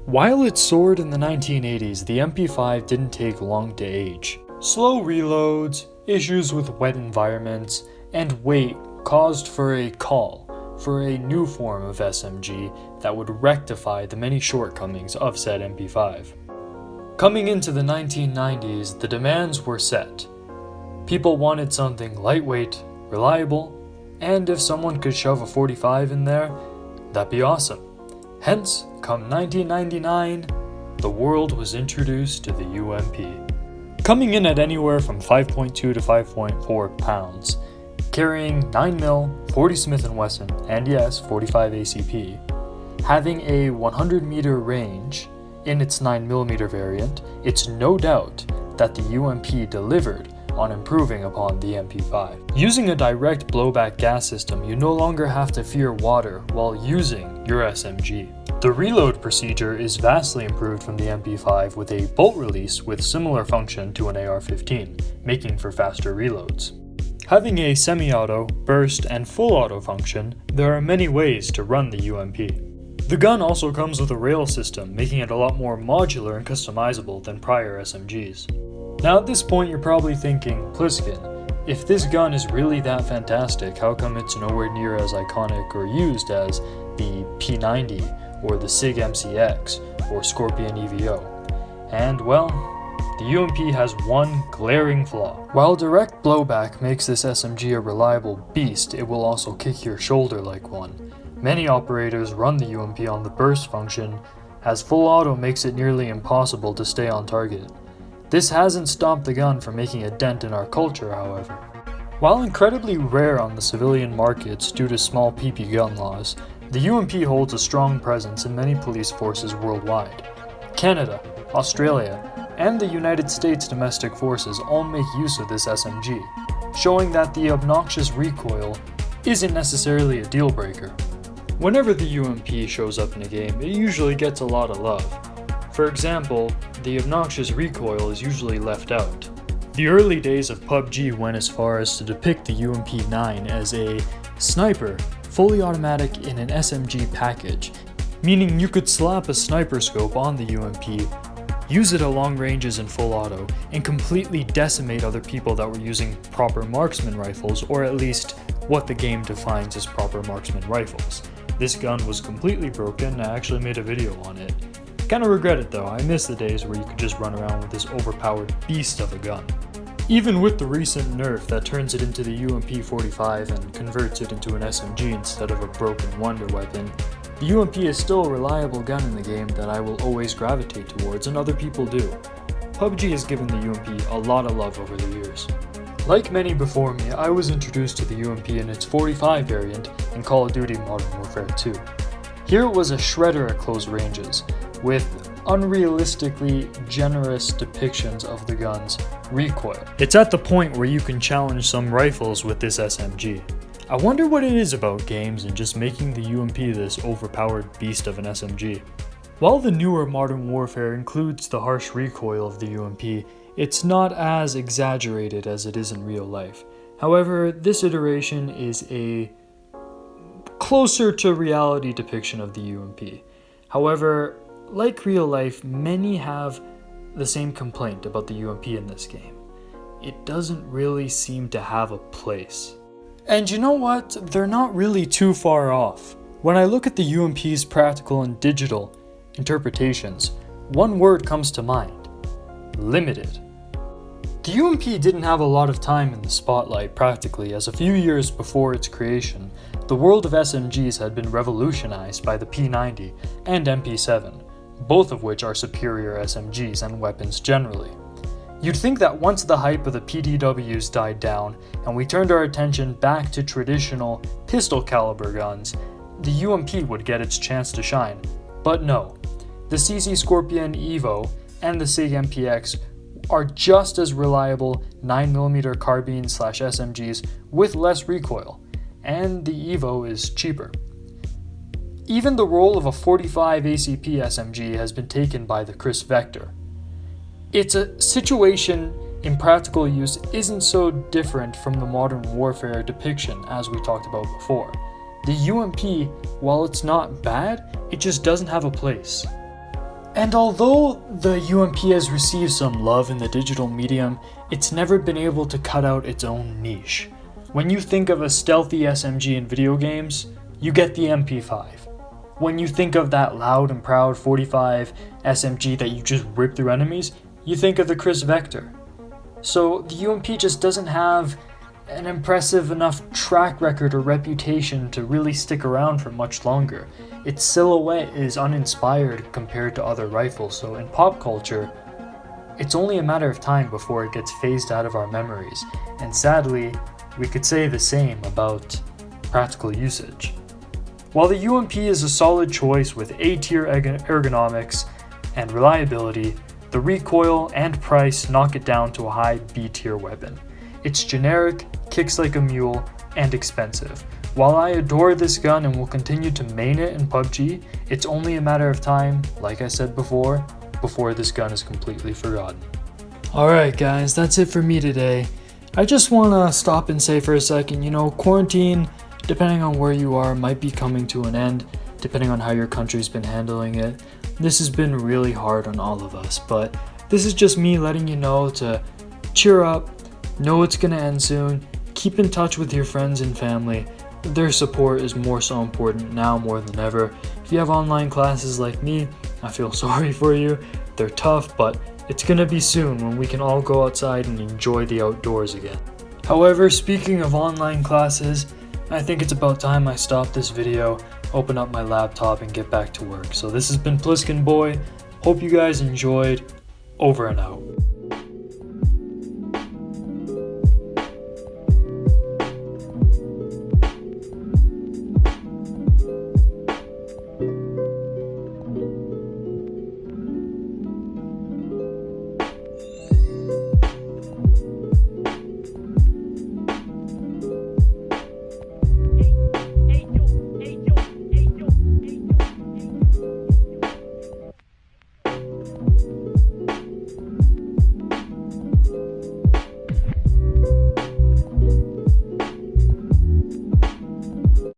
While it soared in the 1980s, the MP5 didn't take long to age. Slow reloads, issues with wet environments, and weight caused for a call for a new form of SMG that would rectify the many shortcomings of said MP5. Coming into the 1990s, the demands were set. People wanted something lightweight, reliable, and if someone could shove a 45 in there, that'd be awesome. Hence, come 1999, the world was introduced to the UMP. Coming in at anywhere from 5.2 to 5.4 pounds, carrying 9mm, 40 Smith & Wesson, and yes, 45 ACP, having a 100 meter range in its 9mm variant, it's no doubt that the UMP delivered on improving upon the MP5. Using a direct blowback gas system, you no longer have to fear water while using your SMG. The reload procedure is vastly improved from the MP5 with a bolt release with similar function to an AR-15, making for faster reloads. Having a semi-auto, burst, and full auto function, there are many ways to run the UMP. The gun also comes with a rail system, making it a lot more modular and customizable than prior SMGs. Now at this point you're probably thinking, Pliskin, if this gun is really that fantastic, how come it's nowhere near as iconic or used as the P90 or the SIG MCX or Scorpion EVO? And well, the UMP has one glaring flaw. While direct blowback makes this SMG a reliable beast, it will also kick your shoulder like one. Many operators run the UMP on the burst function, as full auto makes it nearly impossible to stay on target. This hasn't stopped the gun from making a dent in our culture, however. While incredibly rare on the civilian markets due to small PP gun laws, the UMP holds a strong presence in many police forces worldwide. Canada, Australia, and the United States domestic forces all make use of this SMG, showing that the obnoxious recoil isn't necessarily a deal breaker. Whenever the UMP shows up in a game, it usually gets a lot of love. For example, the obnoxious recoil is usually left out. The early days of PUBG went as far as to depict the UMP9 as a sniper, fully automatic in an SMG package, meaning you could slap a sniper scope on the UMP, use it at long ranges in full auto, and completely decimate other people that were using proper marksman rifles, or at least what the game defines as proper marksman rifles. This gun was completely broken. I actually made a video on it. Kinda regret it though, I miss the days where you could just run around with this overpowered beast of a gun. Even with the recent nerf that turns it into the UMP-45 and converts it into an SMG instead of a broken wonder weapon, the UMP is still a reliable gun in the game that I will always gravitate towards, and other people do. PUBG has given the UMP a lot of love over the years. Like many before me, I was introduced to the UMP in its 45 variant in Call of Duty Modern Warfare 2. Here it was a shredder at close ranges, with unrealistically generous depictions of the gun's recoil. It's at the point where you can challenge some rifles with this SMG. I wonder what it is about games and just making the UMP this overpowered beast of an SMG. While the newer Modern Warfare includes the harsh recoil of the UMP, it's not as exaggerated as it is in real life. However, this iteration is a closer to reality depiction of the UMP. However, like real life, many have the same complaint about the UMP in this game. It doesn't really seem to have a place. And you know what? They're not really too far off. When I look at the UMP's practical and digital interpretations, one word comes to mind: limited. The UMP didn't have a lot of time in the spotlight practically, as a few years before its creation, the world of SMGs had been revolutionized by the P90 and MP7, both of which are superior SMGs and weapons generally. You'd think that once the hype of the PDWs died down and we turned our attention back to traditional pistol caliber guns, the UMP would get its chance to shine. But no, the CC Scorpion EVO and the SIG MPX are just as reliable 9mm carbine/SMGs with less recoil, and the EVO is cheaper. Even the role of a 45 ACP SMG has been taken by the Chris Vector. It's a situation in practical use isn't so different from the Modern Warfare depiction as we talked about before. The UMP, while it's not bad, it just doesn't have a place. And although the UMP has received some love in the digital medium, it's never been able to cut out its own niche. When you think of a stealthy SMG in video games, you get the MP5. When you think of that loud and proud 45 SMG that you just rip through enemies, you think of the Chris Vector. So the UMP just doesn't have an impressive enough track record or reputation to really stick around for much longer. Its silhouette is uninspired compared to other rifles, so in pop culture, it's only a matter of time before it gets phased out of our memories, and sadly, we could say the same about practical usage. While the UMP is a solid choice with A-tier ergonomics and reliability, the recoil and price knock it down to a high B-tier weapon. It's generic, kicks like a mule, and expensive. While I adore this gun and will continue to main it in PUBG, it's only a matter of time, like I said before this gun is completely forgotten. Alright guys, that's it for me today. I just want to stop and say for a second, quarantine, depending on where you are, might be coming to an end, depending on how your country's been handling it. This has been really hard on all of us, but this is just me letting you know to cheer up, know it's gonna end soon, keep in touch with your friends and family. Their support is more so important now more than ever. If you have online classes like me, I feel sorry for you. They're tough, but it's gonna be soon when we can all go outside and enjoy the outdoors again. However, speaking of online classes, I think it's about time I stop this video, open up my laptop, and get back to work. So this has been Pliskin Boy. Hope you guys enjoyed. Over and out.